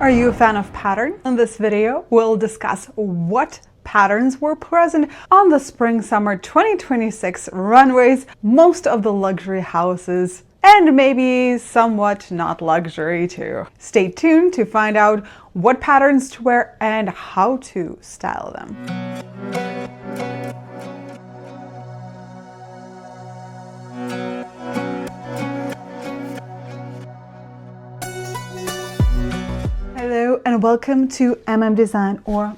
Are you a fan of pattern? In this video, we'll discuss what patterns were present on the Spring-Summer 2026 runways, most of the luxury houses, and maybe somewhat not luxury too. Stay tuned to find out what patterns to wear and how to style them. Hello and welcome to Design or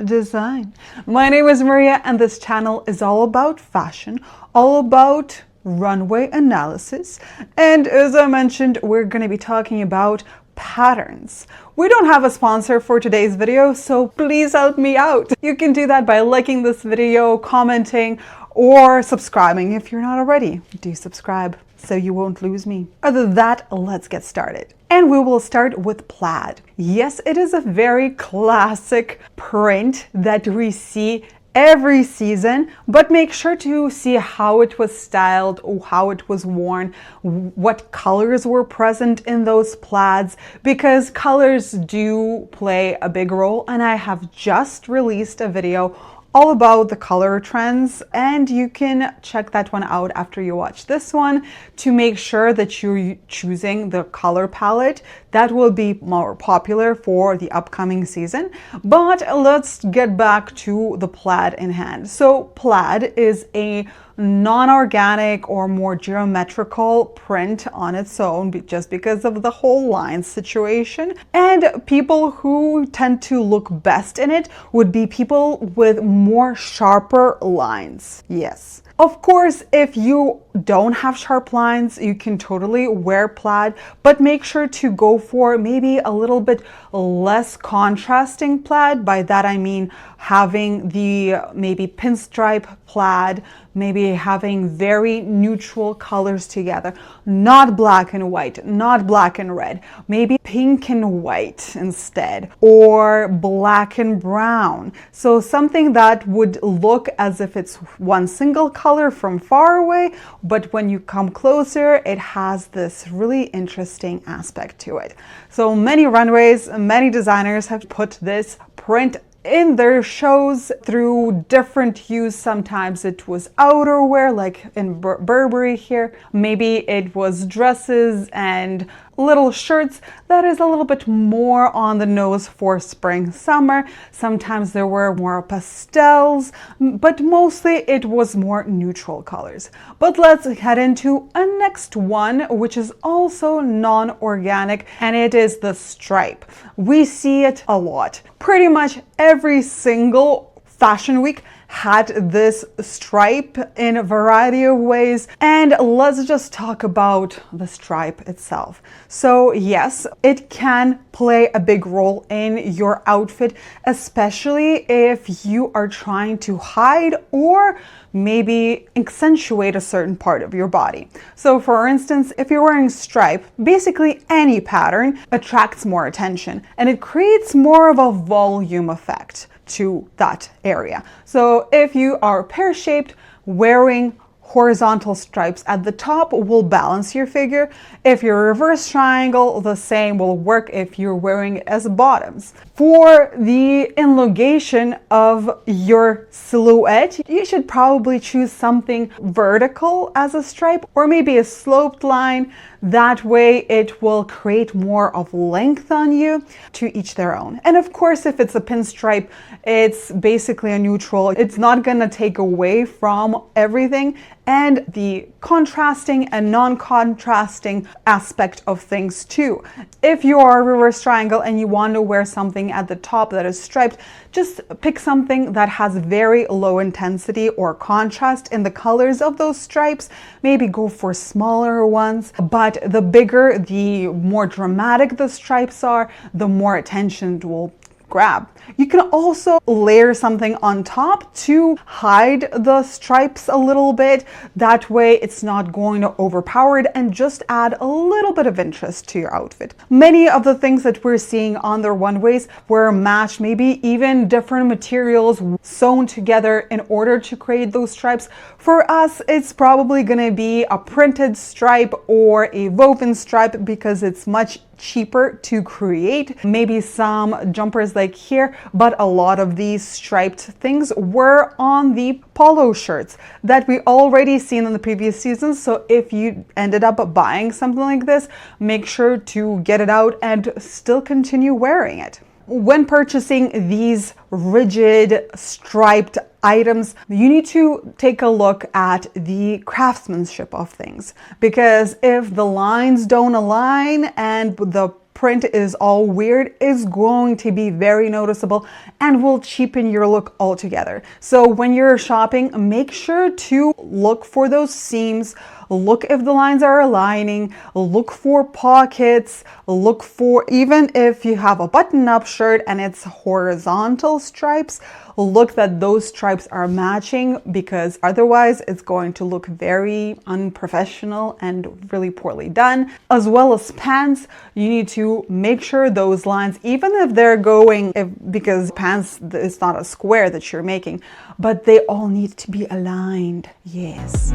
Design. My name is Maria and this channel is all about fashion, all about runway analysis, and as I mentioned, we're going to be talking about patterns. We don't have a sponsor for today's video, so please help me out. You can do that by liking this video, commenting, or subscribing if you're not already. Do subscribe so you won't lose me. Other than that, let's get started. And we will start with plaid. Yes, it is a very classic print that we see every season, but make sure to see how it was styled or how it was worn, what colors were present in those plaids, because colors do play a big role. And I have just released a video all about the color trends, and you can check that one out after you watch this one to make sure that you're choosing the color palette that will be more popular for the upcoming season. But let's get back to the plaid in hand. So plaid is a non-organic or more geometrical print on its own, just because of the whole line situation. And people who tend to look best in it would be people with more sharper lines. Yes. Of course, if you don't have sharp lines, you can totally wear plaid, but make sure to go for maybe a little bit less contrasting plaid. By that I mean having the maybe pinstripe plaid, maybe having very neutral colors together, not black and white, not black and red, maybe pink and white instead, or black and brown. So something that would look as if it's one single color from far away, but when you come closer, it has this really interesting aspect to it. So many runways, many designers have put this print in their shows through different hues. Sometimes it was outerwear, like in Burberry here. Maybe it was dresses and little shirts that is a little bit more on the nose for spring summer. Sometimes there were more pastels, but mostly it was more neutral colors. But let's head into a next one, which is also non-organic, and it is the stripe. We see it a lot. Pretty much every single fashion week had this stripe in a variety of ways, and let's just talk about the stripe itself. So yes, it can play a big role in your outfit, especially if you are trying to hide or maybe accentuate a certain part of your body. So for instance, if you're wearing stripe, basically any pattern attracts more attention and it creates more of a volume effect to that area. So if you are pear-shaped, wearing horizontal stripes at the top will balance your figure. If you're a reverse triangle, the same will work if you're wearing it as bottoms. For the elongation of your silhouette, you should probably choose something vertical as a stripe or maybe a sloped line. That way it will create more of length on you. To each their own. And of course, if it's a pinstripe, it's basically a neutral. It's not going to take away from everything and the contrasting and non-contrasting aspect of things too. If you are a reverse triangle and you want to wear something at the top that is striped, just pick something that has very low intensity or contrast in the colors of those stripes. Maybe go for smaller ones, but the bigger, the more dramatic the stripes are, the more attention it will grab. You can also layer something on top to hide the stripes a little bit. That way it's not going to overpower it and just add a little bit of interest to your outfit. Many of the things that we're seeing on the runways were matched, maybe even different materials sewn together in order to create those stripes. For us, it's probably going to be a printed stripe or a woven stripe because it's much cheaper to create. Maybe some jumpers like here, but a lot of these striped things were on the polo shirts that we already seen in the previous seasons. So if you ended up buying something like this, make sure to get it out and still continue wearing it. When purchasing these rigid striped items, you need to take a look at the craftsmanship of things, because if the lines don't align and the print is all weird, is going to be very noticeable and will cheapen your look altogether. So when you're shopping, make sure to look for those seams, look if the lines are aligning, look for pockets, look for, even if you have a button-up shirt and it's horizontal stripes, look that those stripes are matching, because otherwise it's going to look very unprofessional and really poorly done. As well as pants, you need to make sure those lines, even if they're going, because pants is not a square that you're making, but they all need to be aligned. Yes.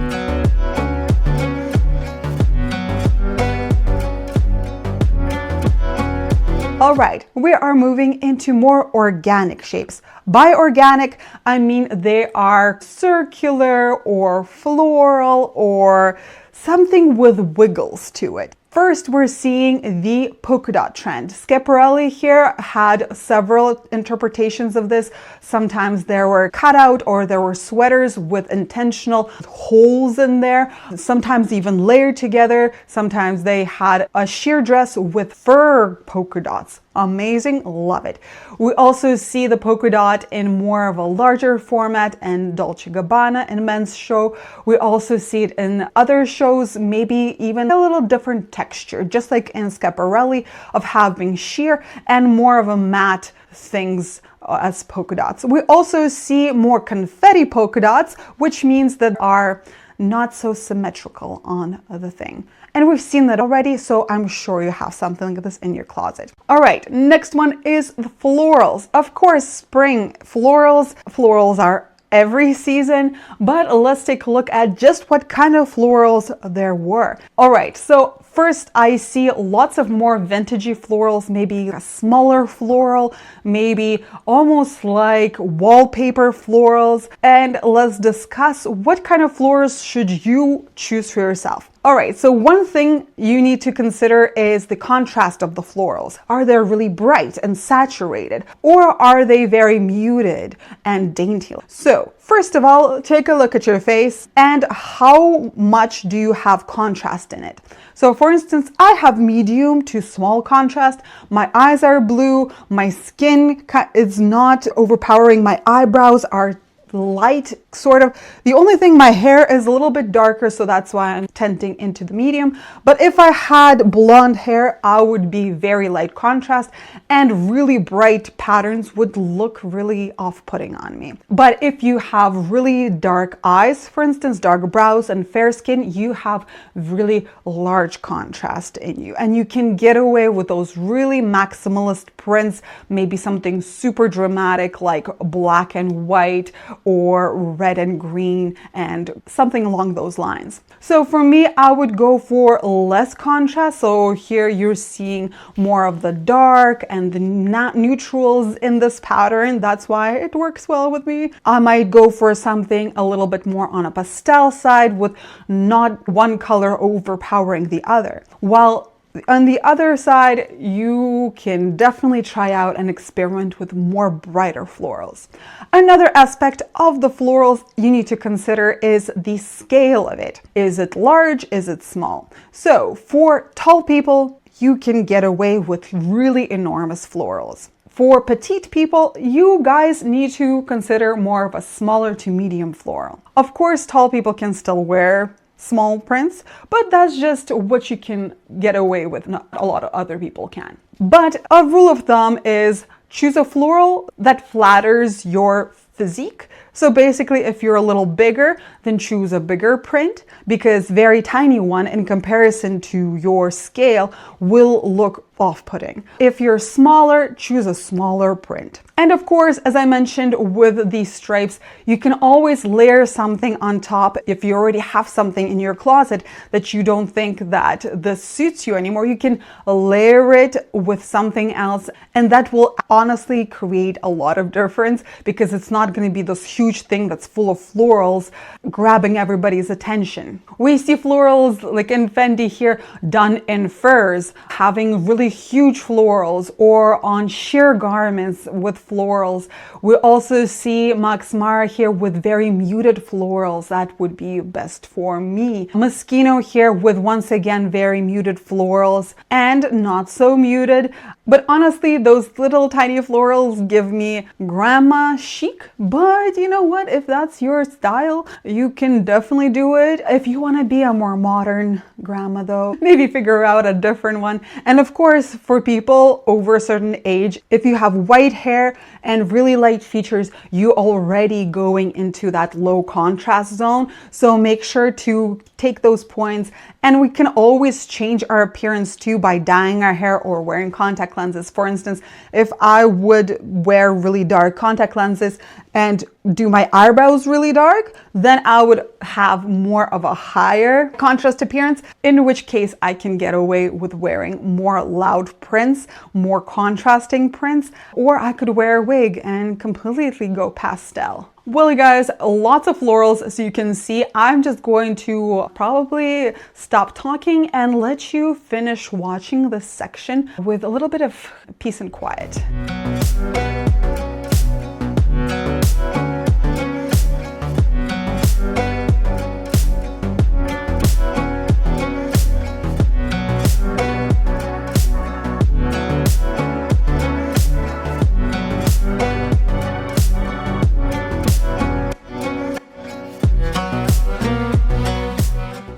All right, we are moving into more organic shapes. By organic, I mean they are circular or floral or something with wiggles to it. First, we're seeing the polka dot trend. Schiaparelli here had several interpretations of this. Sometimes there were cutout or there were sweaters with intentional holes in there, sometimes even layered together. Sometimes they had a sheer dress with fur polka dots. Amazing, love it. We also see the polka dot in more of a larger format and Dolce & Gabbana in men's show. We also see it in other shows, maybe even a little different texture, just like in Schiaparelli, of having sheer and more of a matte things as polka dots. We also see more confetti polka dots, which means that are not so symmetrical on the thing. And we've seen that already, so I'm sure you have something like this in your closet. All right, next one is the florals. Of course, spring florals. Florals are every season, but let's take a look at just what kind of florals there were. All right, so first I see lots of more vintagey florals, maybe a smaller floral, maybe almost like wallpaper florals. And let's discuss what kind of florals should you choose for yourself. All right, so one thing you need to consider is the contrast of the florals. Are they really bright and saturated, or are they very muted and dainty? So first of all, take a look at your face and how much do you have contrast in it. So for instance, I have medium to small contrast. My eyes are blue, my skin is not overpowering, my eyebrows are light, sort of. The only thing, my hair is a little bit darker, so that's why I'm tending into the medium. But if I had blonde hair, I would be very light contrast, and really bright patterns would look really off-putting on me. But if you have really dark eyes, for instance, dark brows and fair skin, you have really large contrast in you, and you can get away with those really maximalist prints, maybe something super dramatic like black and white or red and green and something along those lines. So for me, I would go for less contrast. So here you're seeing more of the dark and the neutrals in this pattern. That's why it works well with me. I might go for something a little bit more on a pastel side with not one color overpowering the other. While on the other side, you can definitely try out and experiment with more brighter florals. Another aspect of the florals you need to consider is the scale of it. Is it large? Is it small? So for tall people, you can get away with really enormous florals. For petite people, you guys need to consider more of a smaller to medium floral. Of course, tall people can still wear small prints, but that's just what you can get away with. Not a lot of other people can. But a rule of thumb is choose a floral that flatters your physique, So basically, if you're a little bigger, then choose a bigger print, because very tiny one in comparison to your scale will look off-putting. If you're smaller, choose a smaller print. And of course, as I mentioned with these stripes, you can always layer something on top. If you already have something in your closet that you don't think that this suits you anymore, you can layer it with something else, and that will honestly create a lot of difference, because it's not going to be this huge thing that's full of florals grabbing everybody's attention. We see florals like in Fendi here done in furs, having really huge florals, or on sheer garments with florals. We also see Max Mara here with very muted florals. That would be best for me. Moschino here with, once again, very muted florals and not so muted. But honestly, those little tiny florals give me grandma chic. But you know what? If that's your style, you can definitely do it. If you want to be a more modern grandma though, maybe figure out a different one. And of course, for people over a certain age, if you have white hair and really light features, you already going into that low contrast zone. So make sure to take those points. And we can always change our appearance too by dyeing our hair or wearing contact lenses. For instance, if I would wear really dark contact lenses and do my eyebrows really dark, then I would have more of a higher contrast appearance, in which case I can get away with wearing more loud prints, more contrasting prints, or I could wear a wig and completely go pastel. Well, you guys, lots of florals, as you can see. I'm just going to probably stop talking and let you finish watching this section with a little bit of peace and quiet.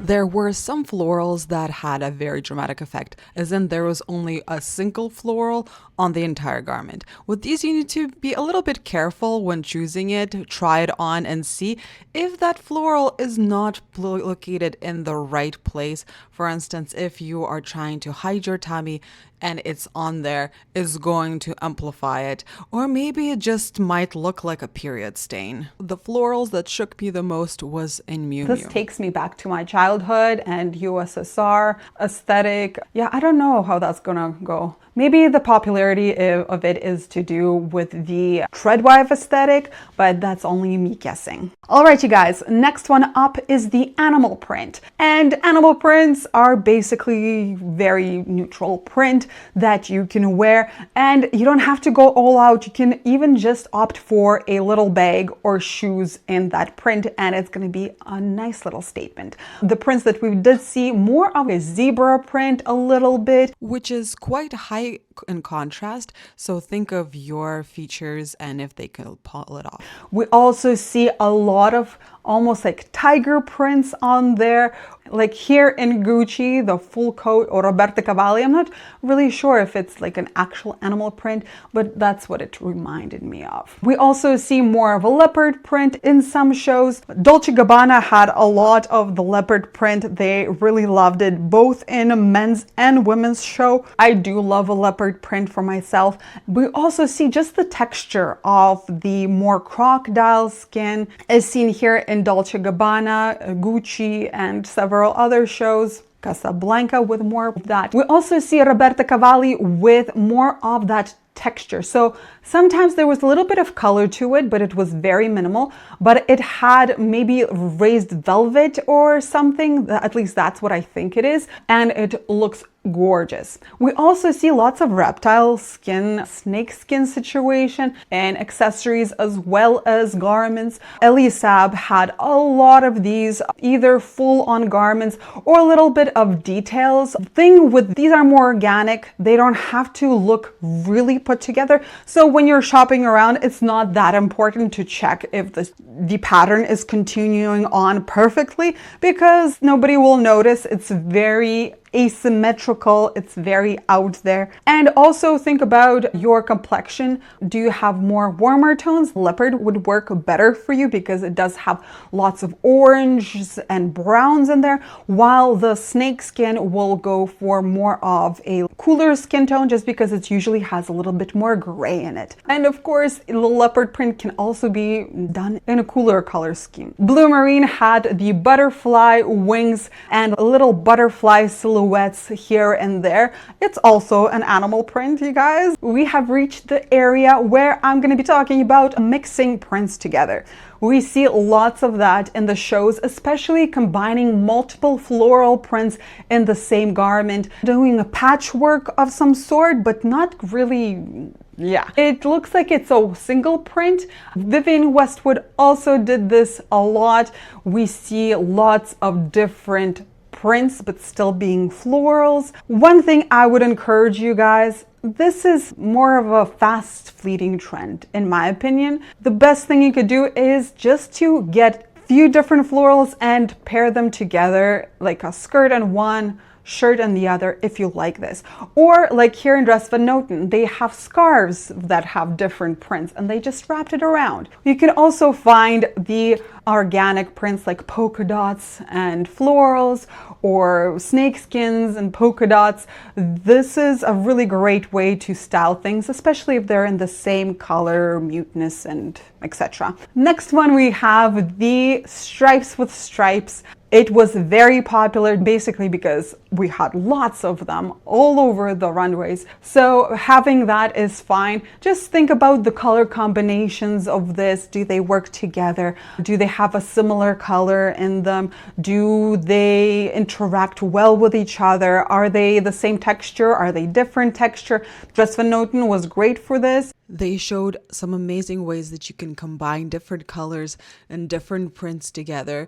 There were some florals that had a very dramatic effect, as in there was only a single floral on the entire garment. With these, you need to be a little bit careful when choosing it. Try it on and see if that floral is not located in the right place. For instance, if you are trying to hide your tummy and it's on there, is going to amplify it. Or maybe it just might look like a period stain. The florals that shook me the most was in Miu Miu. This takes me back to my childhood and USSR aesthetic. Yeah, I don't know how that's gonna go. Maybe the popularity of it is to do with the treadwife aesthetic, but that's only me guessing. All right, you guys, next one up is the animal print. And animal prints are basically very neutral print that you can wear, and you don't have to go all out. You can even just opt for a little bag or shoes in that print, and it's going to be a nice little statement. The prints that we did see, more of a zebra print a little bit, which is quite high in contrast, so think of your features and if they could pull it off. We also see a lot of almost like tiger prints on there, like here in Gucci, the full coat, or Roberto Cavalli. I'm not really sure if it's like an actual animal print, but that's what it reminded me of. We also see more of a leopard print in some shows. Dolce & Gabbana had a lot of the leopard print. They really loved it, both in a men's and women's show. I do love a leopard print for myself. We also see just the texture of the more crocodile skin as seen here in Dolce & Gabbana, Gucci, and several other shows. Casablanca with more of that. We also see Roberto Cavalli with more of that texture. So sometimes there was a little bit of color to it, but it was very minimal, but it had maybe raised velvet or something. At least that's what I think it is. And it looks gorgeous. We also see lots of reptile skin, snake skin situation, and accessories as well as garments. Elisab had a lot of these, either full on garments or a little bit of details. The thing with these are more organic. They don't have to look really put together. So when you're shopping around, it's not that important to check if the pattern is continuing on perfectly, because nobody will notice. It's very asymmetrical. It's very out there. And also think about your complexion. Do you have more warmer tones? Leopard would work better for you because it does have lots of oranges and browns in there, while the snakeskin will go for more of a cooler skin tone just because it usually has a little bit more gray in it. And of course, the leopard print can also be done in a cooler color scheme. Blue Marine had the butterfly wings and little butterfly silhouettes here and there. It's also an animal print, you guys. We have reached the area where I'm going to be talking about mixing prints together. We see lots of that in the shows, especially combining multiple floral prints in the same garment, doing a patchwork of some sort, but not really. Yeah, it looks like it's a single print. Vivienne Westwood also did this a lot. We see lots of different prints, but still being florals. One thing I would encourage you guys, this is more of a fast fleeting trend, in my opinion. The best thing you could do is just to get a few different florals and pair them together, like a skirt on one, shirt on the other, if you like this. Or like here in Dress Van Noten, they have scarves that have different prints and they just wrapped it around. You can also find the organic prints like polka dots and florals, or snake skins and polka dots. This is a really great way to style things, especially if they're in the same color, muteness, and etc. Next one, we have the stripes with stripes. It was very popular basically because we had lots of them all over the runways. So having that is fine. Just think about the color combinations of this. Do they work together? Do they have a similar color in them? Do they interact well with each other? Are they the same texture? Are they different texture? Dress Van Noten was great for this. They showed some amazing ways that you can combine different colors and different prints together.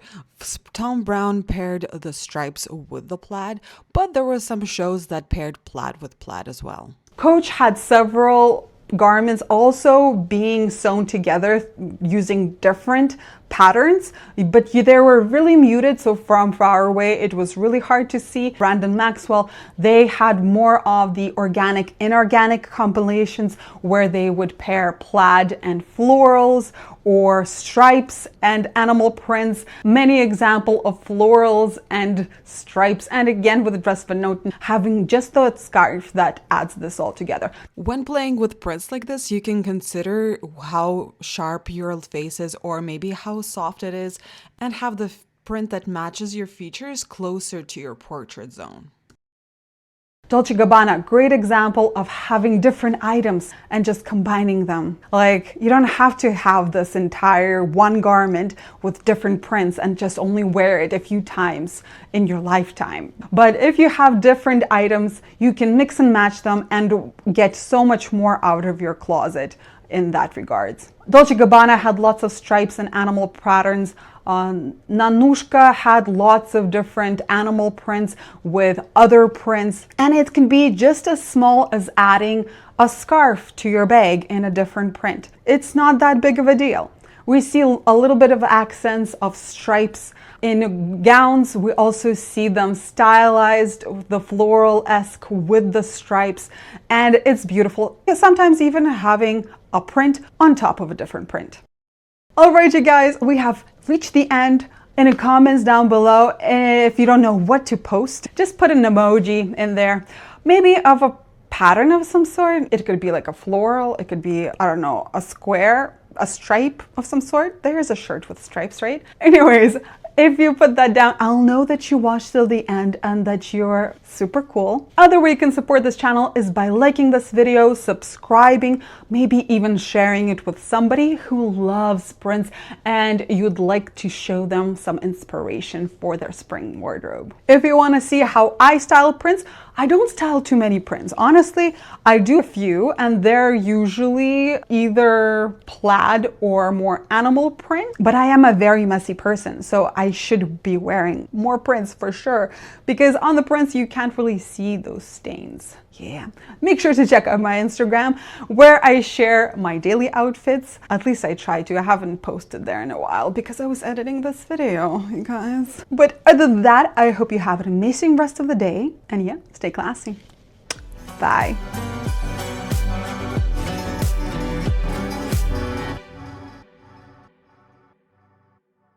Tom Brown paired the stripes with the plaid, but there were some shows that paired plaid with plaid as well. Coach had several garments also being sewn together using different patterns, but they were really muted, so from far away it was really hard to see. Brandon Maxwell, they had more of the organic inorganic compilations where they would pair plaid and florals, or stripes and animal prints. Many example of florals and stripes, and again with the Dress Van Noten having just the scarf that adds this all together. When playing with prints like this, you can consider how sharp your face is, or maybe how soft it is, and have the print that matches your features closer to your portrait zone. Dolce & Gabbana, great example of having different items and just combining them. Like, you don't have to have this entire one garment with different prints and just only wear it a few times in your lifetime. But if you have different items, you can mix and match them and get so much more out of your closet in that regards. Dolce & Gabbana had lots of stripes and animal patterns. Nanushka had lots of different animal prints with other prints, and it can be just as small as adding a scarf to your bag in a different print. It's not that big of a deal. We see a little bit of accents of stripes in gowns. We also see them stylized, the floral-esque with the stripes, and it's beautiful. Sometimes even having a print on top of a different print. Alright, you guys, we have reached the end. In the comments down below, if you don't know what to post, just put an emoji in there, maybe of a pattern of some sort. It could be like a floral, it could be, I don't know, a square, a stripe of some sort. There's a shirt with stripes, right? Anyways, if you put that down, I'll know that you watched till the end and that you're super cool. Other way you can support this channel is by liking this video, subscribing, maybe even sharing it with somebody who loves prints and you'd like to show them some inspiration for their spring wardrobe. If you want to see how I style prints, I don't style too many prints. Honestly, I do a few, and they're usually either plaid or more animal print, but I am a very messy person, so I should be wearing more prints for sure, because on the prints you can't really see those stains. Yeah, make sure to check out my Instagram where I share my daily outfits. At least I try to. I haven't posted there in a while because I was editing this video, you guys. But other than that, I hope you have an amazing rest of the day. And yeah, stay classy. Bye.